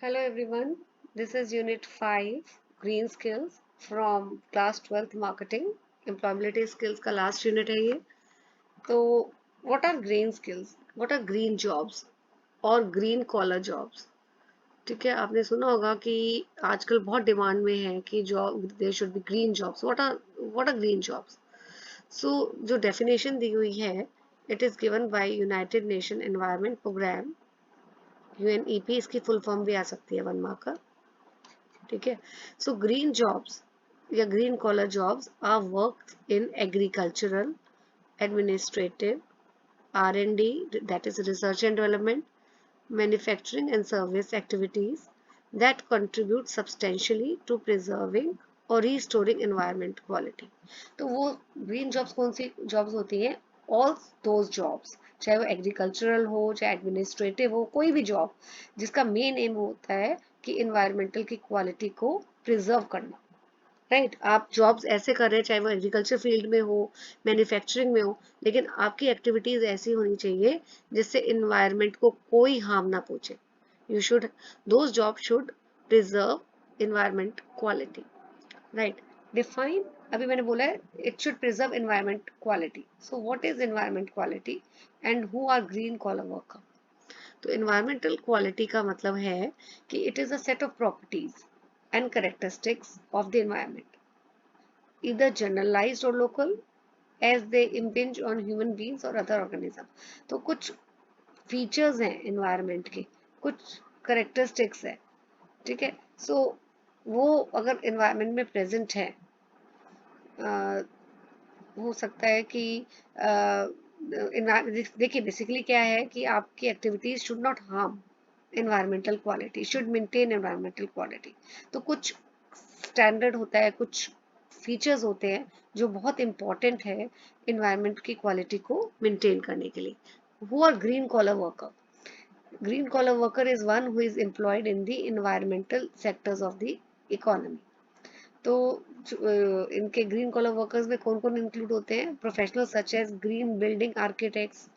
Hello everyone, this is Unit 5 Green Skills from Class 12th Marketing. Employability Skills का last unit है ये. तो what are green skills? What are green jobs और green collar jobs? ठीक है, आपने सुना होगा कि आजकल बहुत डिमांड में है कि job there should be green jobs. What are green jobs? So जो डेफिनेशन दी हुई है, it is given by United Nation Environment Program. UNEP इसकी फुल फॉर्म भी आ सकती है 1 मार्क का. ठीक है. सो ग्रीन जॉब्स या green collar jobs are work in agricultural, administrative, R&D, that is research and development, manufacturing and service activities that contribute substantially to preserving or restoring environment quality. तो वो green jobs कौन सी jobs होती हैं? All those jobs, चाहे वो agricultural हो, चाहे administrative हो, कोई भी जॉब जिसका मेन एम होता है कि इन्वायरमेंटल की क्वालिटी को प्रिजर्व करना. राइट, आप जॉब्स ऐसे कर रहे हैं, चाहे वो एग्रीकल्चर फील्ड में हो, मैन्युफैक्चरिंग में हो, लेकिन आपकी एक्टिविटीज ऐसी होनी चाहिए जिससे इन्वायरमेंट को कोई हार्म ना पहुंचे. You should those job should preserve environment quality. Right, define. अभी मैंने बोला है it should preserve environment quality. So what is environment quality and who are green collar worker? तो इन्वायरमेंटल क्वालिटी का मतलब है कि it is a set of properties and characteristics of the environment, either generalized or local, as they impinge on human beings or other organisms. तो कुछ features हैं environment के, कुछ करेक्टरिस्टिक्स है. ठीक है. सो वो अगर इन्वायरमेंट में प्रेजेंट है, हो सकता है कि देखिए बेसिकली क्या है कि आपकी activities should not harm environmental quality, should maintain environmental quality. तो कुछ स्टैंडर्ड होता है, कुछ फीचर्स होते हैं जो बहुत इंपॉर्टेंट है इन्वायरमेंट की क्वालिटी को मेंटेन करने के लिए. Who are green collar worker? Green collar worker is one who is employed in the environmental sectors of the economy. तो इनके ग्रीन कॉलर वर्कर्स में कौन कौन इंक्लूड होते हैं? Professional such as green building architects,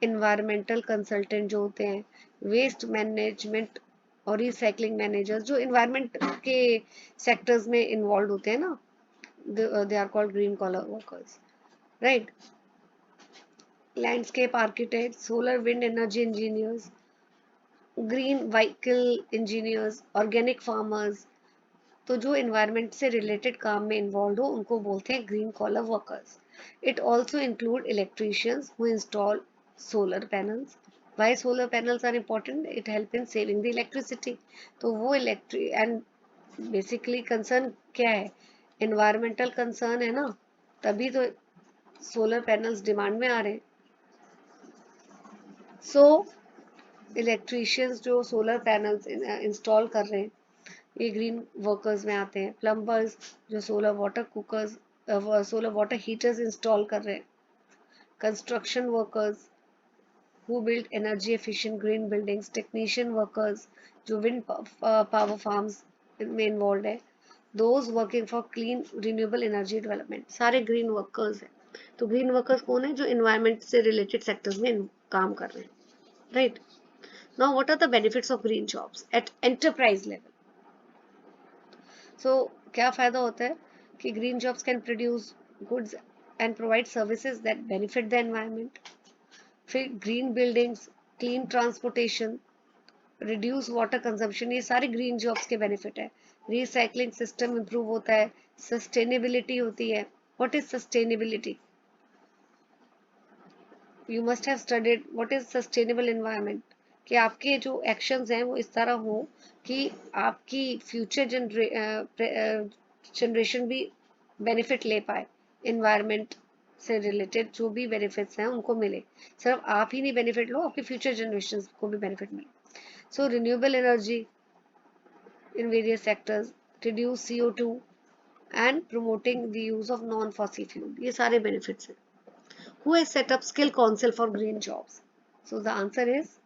environmental consultant जो होते हैं, वेस्ट मैनेजमेंट और रिसाइकलिंग मैनेजर्स जो इन्वायरमेंट के सेक्टर्स में इन्वॉल्व होते हैं ना, they are called green collar workers. Right, landscape architect, solar wind energy engineers, green vehicle engineers, organic farmers. तो जो इन्वायरमेंट से रिलेटेड काम में इन्वॉल्व हो उनको बोलते हैं green collar workers. It also include electricians who install solar panels. Why solar panels are important? It help in saving the electricity. तो वो इलेक्ट्रिक एंड बेसिकली कंसर्न क्या है? इन्वायरमेंटल कंसर्न है ना, तभी तो सोलर पैनल्स डिमांड में आ रहे हैं. सो इलेक्ट्रीशियंस जो सोलर पैनल्स इंस्टॉल कर रहे हैं ये ग्रीन वर्कर्स में आते हैं. प्लम्बर्स जो solar water cookers, solar water heaters install कर रहे हैं. Construction workers who build energy efficient green buildings, technician workers जो wind power farms में involved है, those working for clean renewable energy development, सारे green workers हैं. तो green workers कौन है? जो environment से related sectors में काम कर रहे हैं. Right. Now what are the benefits of green jobs at enterprise level? So क्या फायदा होता है कि green jobs can produce goods and provide services that benefit the environment. फिर green buildings, clean transportation, reduce water consumption, ये सारे green jobs के benefit है. रिसाइकलिंग सिस्टम इंप्रूव होता है, सस्टेनेबिलिटी होती है. What is sustainability? You must have studied what is sustainable environment. कि आपके जो एक्शंस हैं वो इस तरह हो कि आपकी फ्यूचर जनरेशन भी बेनिफिट ले पाए, इन्वायरमेंट से रिलेटेड जो भी बेनिफिट्स हैं उनको मिले. सिर्फ आप ही नहीं बेनिफिट लो, आपके फ्यूचर जनरेशन को भी बेनिफिट मिले. So renewable energy in various sectors, reduce CO2 and promoting the use of non fossil fuel, ये सारे बेनिफिट्स हैं. Who has set up skill council for green jobs? So the answer is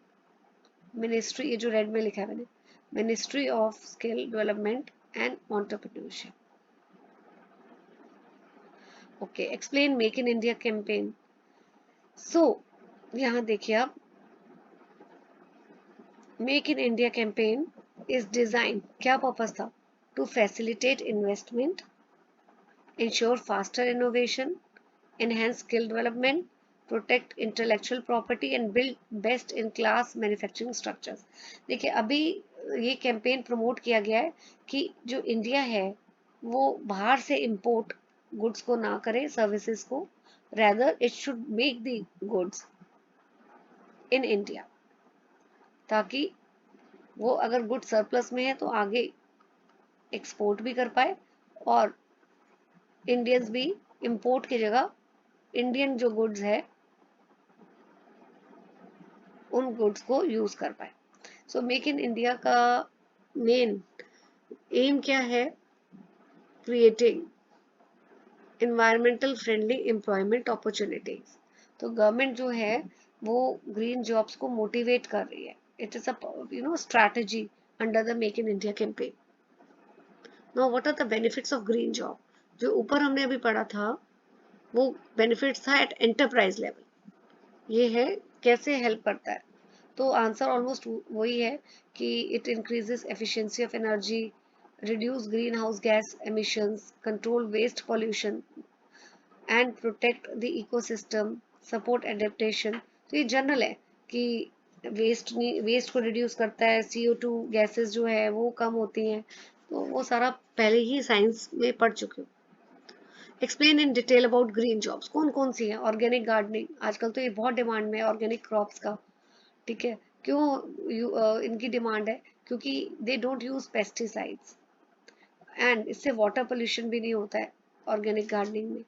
ministry, ये जो red में लिखा है मैंने, ministry of skill development and entrepreneurship. Okay, explain make in India campaign. So यहाँ देखिए आप, make in India campaign is design, क्या पर्पस था? To facilitate investment, ensure faster innovation, enhance skill development, protect intellectual property and build best in class manufacturing structures. देखिए अभी ये campaign promote किया गया है कि जो इंडिया है वो बाहर से इंपोर्ट गुड्स को ना करे, सर्विसेज को, rather it should make the goods in India, ताकि वो अगर गुड सरप्लस में है तो आगे एक्सपोर्ट भी कर पाए और इंडियंस भी इंपोर्ट की जगह इंडियन जो गुड्स है उन गुड्स को यूज कर पाए। सो मेक इन इंडिया का मेन एम क्या है? Creating environmental friendly employment opportunities. तो गवर्नमेंट जो है वो ग्रीन जॉब्स को मोटिवेट कर रही है। It is a strategy under the make in India campaign. Now what are the benefits of green job? जो ऊपर हमने अभी पढ़ा था वो बेनिफिट्स था एट एंटरप्राइज लेवल। ये है कैसे हेल्प करता है। तो आंसर ऑलमोस्ट वही है कि it increases efficiency of energy, reduce green house gas emissions, control waste pollution and protect the ecosystem, support adaptation. तो ये जनरल है कि वेस्ट को रिड्यूस करता है, CO2 गैसेस जो है वो कम होती हैं। तो वो सारा पहले ही साइंस में पढ़ चुके हो। Explain in detail about green jobs. कौन कौन सी है? ऑर्गेनिक गार्डनिंग, आजकल तो ये बहुत डिमांड में है ऑर्गेनिक क्रॉप्स का। ठीक है, क्यों इनकी डिमांड है? क्योंकि they don't use pesticides and इससे वाटर पोल्यूशन भी नहीं होता है ऑर्गेनिक गार्डनिंग में।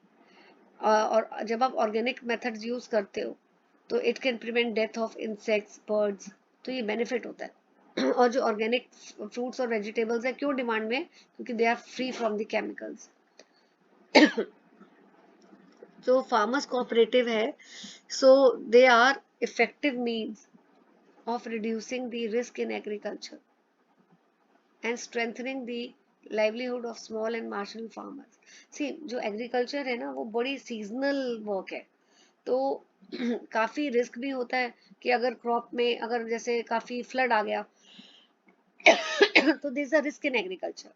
और जब आप ऑर्गेनिक मेथड्स यूज करते हो तो it can prevent death of insects, birds. तो ये बेनिफिट होता है। और जो ऑर्गेनिक फ्रूट्स और वेजिटेबल्स है क्यों डिमांड में? क्योंकि they are free from the chemicals. जो फार्मर्स कोऑपरेटिव है, so they are effective means of reducing the risk in agriculture and strengthening the livelihood of small and marginal farmers. See, जो agriculture है ना वो बड़ी seasonal work है। तो काफी रिस्क भी होता है कि अगर क्रॉप में अगर जैसे काफी फ्लड आ गया तो this is a risk in agriculture.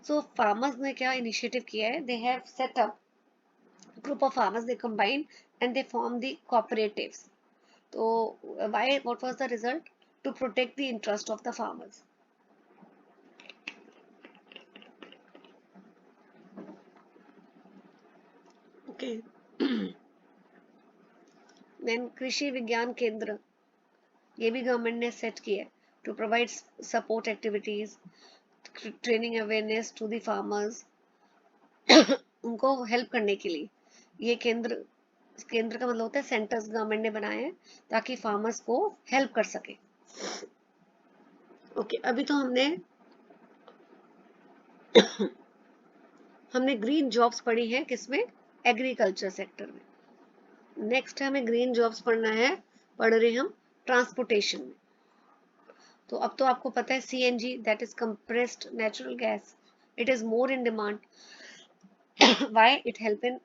So farmers ने क्या इनिशिएटिव किया है? They have set up group of farmers, they combine and they form the cooperatives. तो why, what was the result? To protect the interest of the farmers. Okay. Then कृषि विज्ञान केंद्र, ये भी गवर्नमेंट ने सेट किया है to provide support activities, training awareness to the farmers. उनको हेल्प करने के लिए ये केंद्र, केंद्र का मतलब होता है सेंटर्स गवर्नमेंट ने बनाए हैं ताकि फार्मर्स को हेल्प कर सके। ओके, अभी तो हमने ग्रीन जॉब्स पढ़ी हैं किसमें? एग्रीकल्चर सेक्टर में। नेक्स्ट हमें ग्रीन जॉब्स पढ़ रहे हम ट्रांसपोर्टेशन में। तो अब तो आपको पता है CNG, that is compressed natural gas, it is more in demand. Why? It help in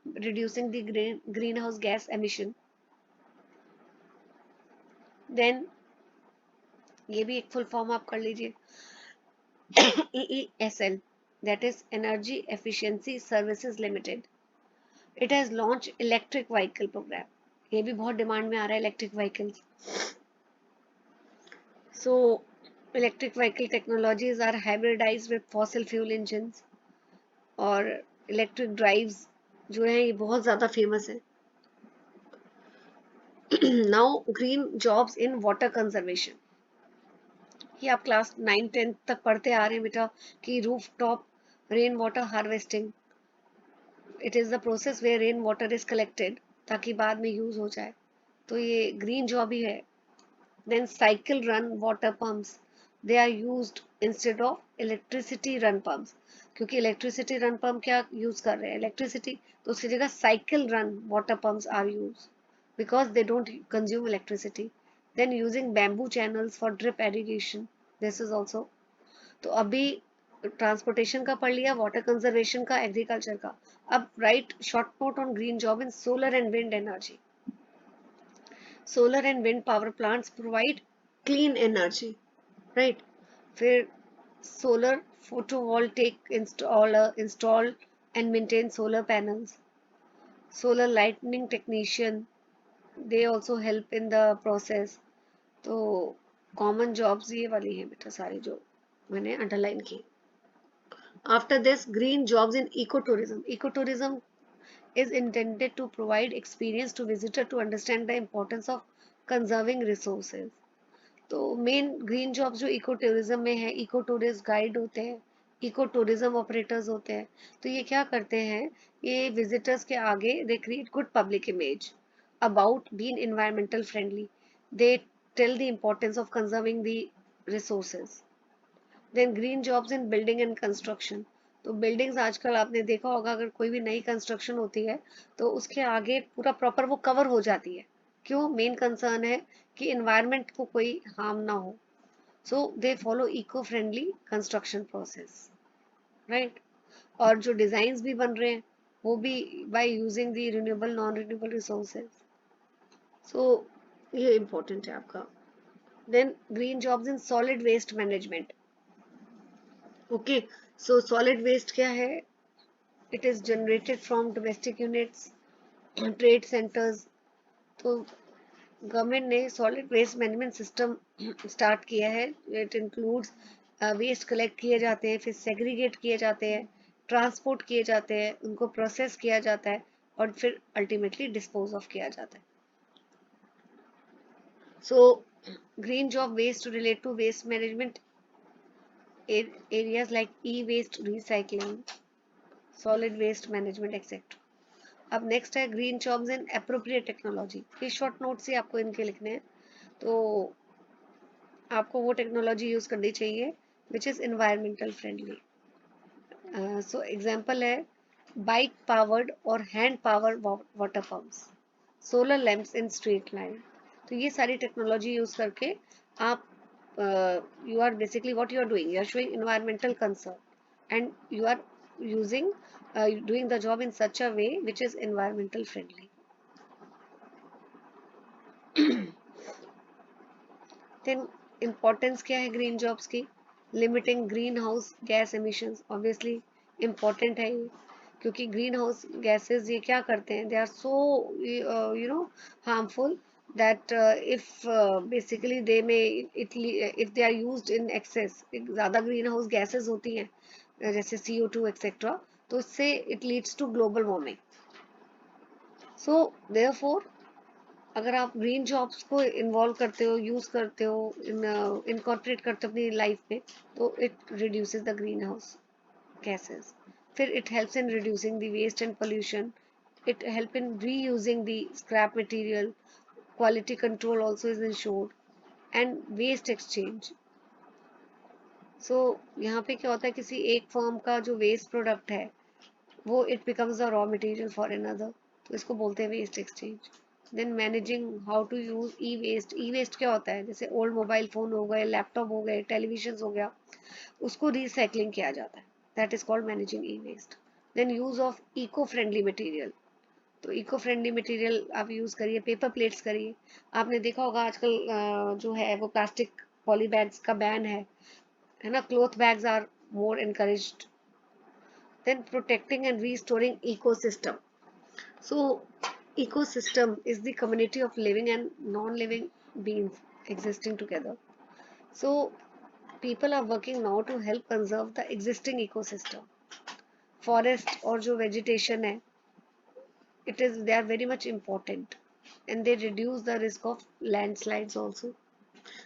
reducing the green house gas emission. Then ये भी एक फुल फॉर्म आप कर लीजिए, EESL, that is Energy Efficiency Services Limited. It has launched electric vehicle program. ये भी बहुत demand में आ रहा है electric vehicles. So electric vehicle technologies are hybridized with fossil fuel engines और इलेक्ट्रिक ड्राइव्स जो है ये बहुत ज़्यादा फेमस है। Now green jobs in water conservation, ये आप क्लास 9-10 तक पढ़ते आ रहे हैं बेटा कि roof top rain water harvesting, it is the process where rain water is collected ताकि बाद में यूज हो जाए। तो ये ग्रीन जॉब ही है। Then cycle run water pumps, they are used instead of electricity run pumps. क्योंकि इलेक्ट्रिसिटी रन पम्प क्या यूज कर रहे हैं? इलेक्ट्रिसिटी, तो उसकी जगह cycle run water pumps are use because they don't consume electricity. Then using bamboo channels for drip irrigation, this is also. तो अभी ट्रांसपोर्टेशन का पढ़ लिया, वाटर कंजर्वेशन का, एग्रीकल्चर का। अब right short note on green job in solar and wind energy. Solar and wind power plants provide clean energy, right. फिर solar photovoltaic install and maintain solar panels. Solar lighting technician, they also help in the process. तो common jobs ये वाली है बेटा सारी जो मैंने underline की. After this green jobs in eco tourism. Eco tourism is intended to provide experience to visitor to understand the importance of conserving resources. तो मेन ग्रीन जॉब्स जो इको टूरिज्म में है, इको टूरिस्ट गाइड होते हैं, eco tourism operators होते हैं. तो ये क्या करते हैं, ये विजिटर्स के आगे they create good public image about being environmental friendly. They tell the importance of conserving the resources. Then green jobs in building and construction. तो बिल्डिंग्स आजकल आपने देखा होगा, अगर कोई भी नई कंस्ट्रक्शन होती है तो उसके आगे पूरा प्रॉपर वो कवर हो जाती है. क्यों? मेन कंसर्न है कि इन्वायरमेंट को कोई हार्म ना हो. So they follow eco friendly construction process, right. और जो डिजाइन भी बन रहे हैं वो भी by using the renewable non renewable resources. So ये इंपॉर्टेंट है आपका. Then green jobs in solid waste management. Okay, so solid waste क्या है? It is generated from domestic units, trade centres. तो गवर्नमेंट ने solid waste management system start किया है. It includes waste collect किए जाते हैं, फिर सेग्रीगेट किए जाते हैं, ट्रांसपोर्ट किए जाते हैं, उनको प्रोसेस किया जाता है और फिर अल्टीमेटली डिस्पोज ऑफ किया जाता है. So green job waste relate to waste management areas like e-waste recycling, solid waste management etc. अब नेक्स्ट है green jobs in appropriate technology. ये शॉर्ट नोट से आपको इनके लिखने हैं. तो आपको वो टेक्नोलॉजी यूज करनी चाहिए which is environmental friendly. So example है बाइक पावर्ड और hand power water pumps, solar lamps in street light. तो ये सारी टेक्नोलॉजी यूज करके आप you are basically what you are doing, you are showing environmental concern and you are using doing the job in such a way which is environmental friendly. then importance क्या है green jobs की? Limiting green house gas emissions. Obviously important है ये, क्योंकि green house gases ये क्या करते हैं, they are so you know harmful that if basically they may if they are used in excess, ज़्यादा ग्रीन हाउस गैसेज होती हैं जैसे CO2 एक्सेट्रा, तो इससे it leads to global warming. So therefore अगर आप ग्रीन जॉब्स को involve करते हो, यूज करते हो, इनकॉर्पोरेट करते हो अपनी लाइफ में, तो it reduces the green house gases. फिर it helps in reducing the waste and pollution. It help in reusing the scrap material. Quality control also is ensured and waste exchange. So यहाँ पे क्या होता है, किसी एक फर्म का जो वेस्ट प्रोडक्ट है वो it becomes the raw material for another, तो इसको बोलते हैं waste exchange. Then managing how to use e waste. E waste क्या होता है, जैसे ओल्ड मोबाइल फोन हो गए, लैपटॉप हो गए, टेलीविजन हो गया, उसको रिसाइकलिंग किया जाता है. That is called managing e waste. Then use of eco friendly material. तो इको फ्रेंडली मटेरियल आप यूज करिए, पेपर प्लेट्स करिए. आपने देखा होगा आजकल जो है वो प्लास्टिक पॉली बैग्स का बैन है ना. Cloth bags are more encouraged. Then protecting and restoring ecosystem. So ecosystem is the community of living and non-living beings existing together. So people are working now to help conserve the existing ecosystem. Forest और जो vegetation है, they are very much important and they reduce the risk of landslides also.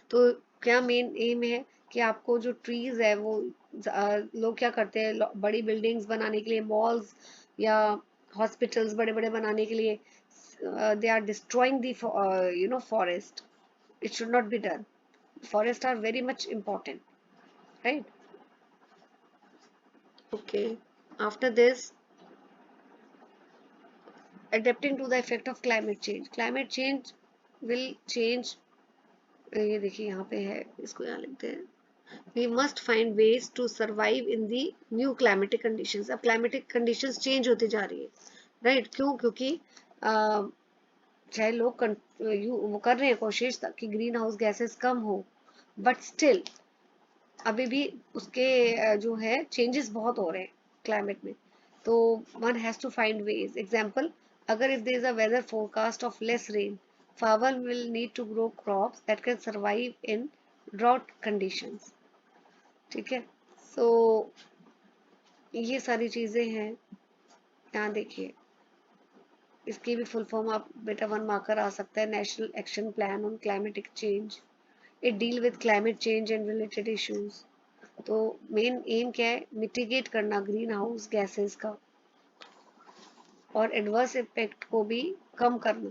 तो क्या main M है कि आपको जो trees है वो लोग क्या करते हैं, बड़ी बिल्डिंग्स बनाने के लिए, मॉल्स या हॉस्पिटल्स बड़े बड़े बनाने के लिए, they are destroying the forest. It should not be done. Forests are very much important, right? Okay. After this, adapting to the effect of climate change. Climate change will change. ये देखिए यहाँ पे है, इसको यहाँ लिखते हैं. We must find ways to survive in the new climatic conditions. अब climatic conditions change होती जा रही है, right? क्यों? क्योंकि चाहे लोग वो कर रहे हैं कोशिश कि ग्रीन हाउस गैसेस कम हो, बट स्टिल अभी भी उसके जो है चेंजेस बहुत हो रहे हैं क्लाइमेट में, तो one has to find ways. Example, अगर if there is a weather forecast of less rain, farmer will need to grow crops that can survive in drought conditions. ठीक है, सो ये सारी चीजें हैं। यहाँ देखिए, इसकी भी फुल फॉर्म आप बेटा 1 मार्कर आ सकता है, national action plan on climatic change. It deal with climate change and related issues. तो मेन एम क्या है, मिटिगेट करना ग्रीन हाउस गैसेस का और एडवर्स इफेक्ट को भी कम करना।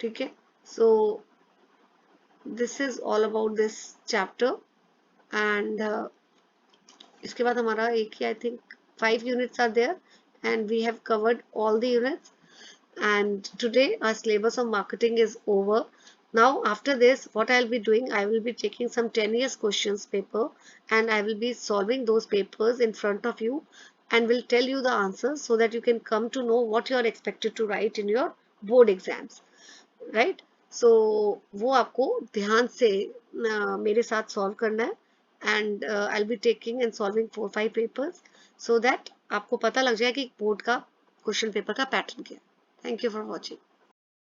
ठीक है, so this is all about this chapter. And इसके बाद हमारा एक ही, I think 5 units are there and we have covered all the units. And today our syllabus of marketing is over. Now after this, what I'll be doing, I will be taking some 10 years questions paper and I will be solving those papers in front of you and will tell you the answers so that you can come to know what you are expected to write in your board exams, right? So वो आपको ध्यान से मेरे साथ solve करना है and I'll be taking and solving 4-5 papers so that आपको पता लग जाए कि बोर्ड का क्वेश्चन पेपर का पैटर्न क्या है। Thank you for watching.